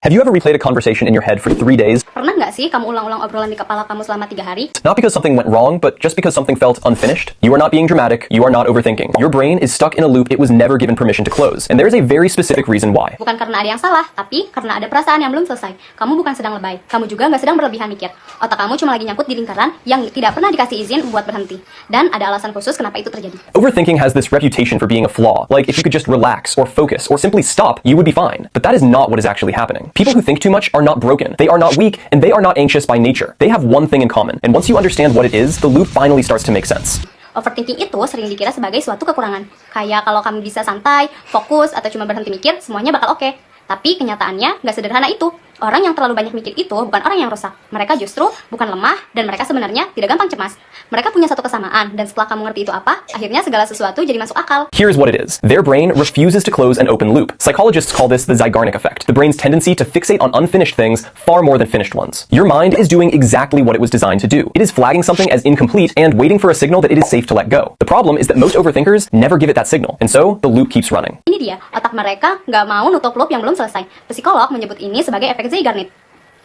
Have you ever replayed a conversation in your head for 3 days? Pernah nggak sih kamu ulang-ulang obrolan di kepala kamu selama 3 hari? Not because something went wrong, but just because something felt unfinished? You are not being dramatic, you are not overthinking. Your brain is stuck in a loop it was never given permission to close, and there is a very specific reason why. Bukan karena ada yang salah, tapi karena ada perasaan yang belum selesai. Kamu bukan sedang lebay, kamu juga nggak sedang berlebihan mikir. Otak kamu cuma lagi nyangkut di lingkaran yang tidak pernah dikasih izin buat berhenti. Dan ada alasan khusus kenapa itu terjadi. Overthinking has this reputation for being a flaw, like if you could just relax or focus or simply stop, you would be fine. But that is not what is actually happening. People who think too much are not broken, they are not weak, and they are not anxious by nature. They have one thing in common, and once you understand what it is, the loop finally starts to make sense. Overthinking itu sering dikira sebagai suatu kekurangan. Kayak kalau kamu bisa santai, fokus, atau cuma berhenti mikir, semuanya bakal oke. Tapi kenyataannya nggak sederhana itu. Orang yang terlalu banyak mikir itu bukan orang yang rusak. Mereka justru bukan lemah, dan mereka sebenarnya tidak gampang cemas. Mereka punya satu kesamaan, dan setelah kamu ngerti itu apa, akhirnya segala sesuatu jadi masuk akal. Here's what it is. Their brain refuses to close an open loop. Psychologists call this the Zeigarnik effect, the brain's tendency to fixate on unfinished things far more than finished ones. Your mind is doing exactly what it was designed to do. It is flagging something as incomplete and waiting for a signal that it is safe to let go. The problem is that most overthinkers never give it that signal, and so the loop keeps running. Ini dia, otak mereka nggak mau nutup loop yang belum selesai. Psikolog menyebut ini sebagai efek Zeigarnik.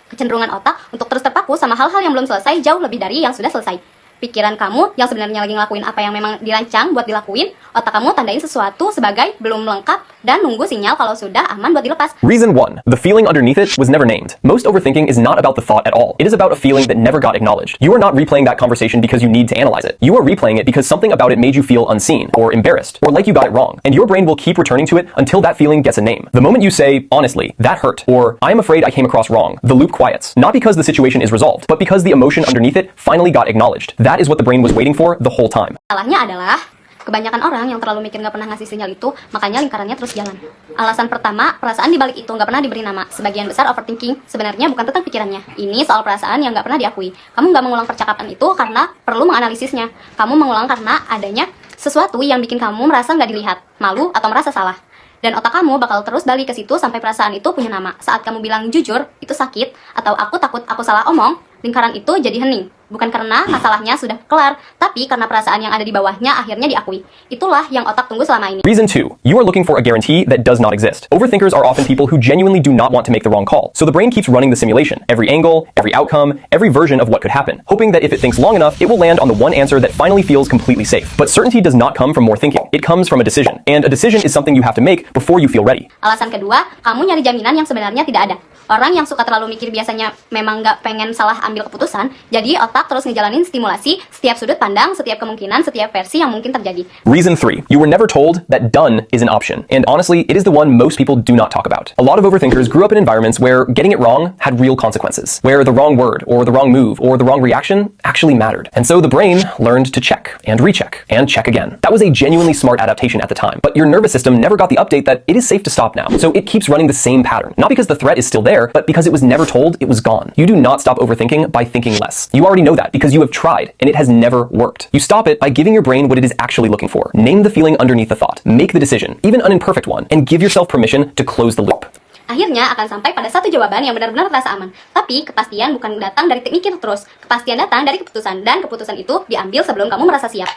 Kecenderungan otak untuk terus terpaku sama hal-hal yang belum selesai jauh lebih dari yang sudah selesai. Pikiran kamu yang sebenarnya lagi ngelakuin apa yang memang dirancang buat dilakuin, otak kamu tandain sesuatu sebagai belum lengkap dan nunggu sinyal kalau sudah aman buat dilepas. Reason 1. The feeling underneath it was never named. Most overthinking is not about the thought at all. It is about a feeling that never got acknowledged. You are not replaying that conversation because you need to analyze it. You are replaying it because something about it made you feel unseen, or embarrassed, or like you got it wrong. And your brain will keep returning to it until that feeling gets a name. The moment you say, honestly, that hurt, or I am afraid I came across wrong, the loop quiets. Not because the situation is resolved, but because the emotion underneath it finally got acknowledged. That is what the brain was waiting for the whole time. Salahnya adalah, kebanyakan orang yang terlalu mikir nggak pernah ngasih sinyal itu, makanya lingkarannya terus jalan. Alasan pertama, perasaan di balik itu nggak pernah diberi nama. Sebagian besar overthinking sebenarnya bukan tentang pikirannya. Ini soal perasaan yang nggak pernah diakui. Kamu nggak mengulang percakapan itu karena perlu menganalisisnya. Kamu mengulang karena adanya sesuatu yang bikin kamu merasa nggak dilihat, malu, atau merasa salah. Dan otak kamu bakal terus balik ke situ sampai perasaan itu punya nama. Saat kamu bilang jujur, itu sakit, atau aku takut aku salah omong, lingkaran itu jadi hening. Bukan karena masalahnya sudah kelar, tapi karena perasaan yang ada di bawahnya akhirnya diakui. Itulah yang otak tunggu selama ini. Reason 2. You are looking for a guarantee that does not exist. Overthinkers are often people who genuinely do not want to make the wrong call. So the brain keeps running the simulation. Every angle, every outcome, every version of what could happen. Hoping that if it thinks long enough, it will land on the one answer that finally feels completely safe. But certainty does not come from more thinking. It comes from a decision. And a decision is something you have to make before you feel ready. Alasan kedua, kamu nyari jaminan yang sebenarnya tidak ada. Orang yang suka terlalu mikir biasanya memang nggak pengen salah ambil keputusan, jadi otak terus ngejalanin stimulasi setiap sudut pandang, setiap kemungkinan, setiap versi yang mungkin terjadi. Reason 3. You were never told that done is an option. And honestly, it is the one most people do not talk about. A lot of overthinkers grew up in environments where getting it wrong had real consequences, where the wrong word or the wrong move or the wrong reaction actually mattered. And so the brain learned to check and recheck and check again. That was a genuinely smart adaptation at the time, but your nervous system never got the update that it is safe to stop now. So it keeps running the same pattern, not because the threat is still there, but because it was never told it was gone. You do not stop overthinking by thinking less. You already know that because you have tried, and it has never worked. You stop it by giving your brain what it is actually looking for. Name the feeling underneath the thought. Make the decision, even an imperfect one, and give yourself permission to close the loop. Akhirnya akan sampai pada satu jawaban yang benar-benar terasa aman. Tapi kepastian bukan datang dari mikir terus. Kepastian datang dari keputusan, dan keputusan itu diambil sebelum kamu merasa siap.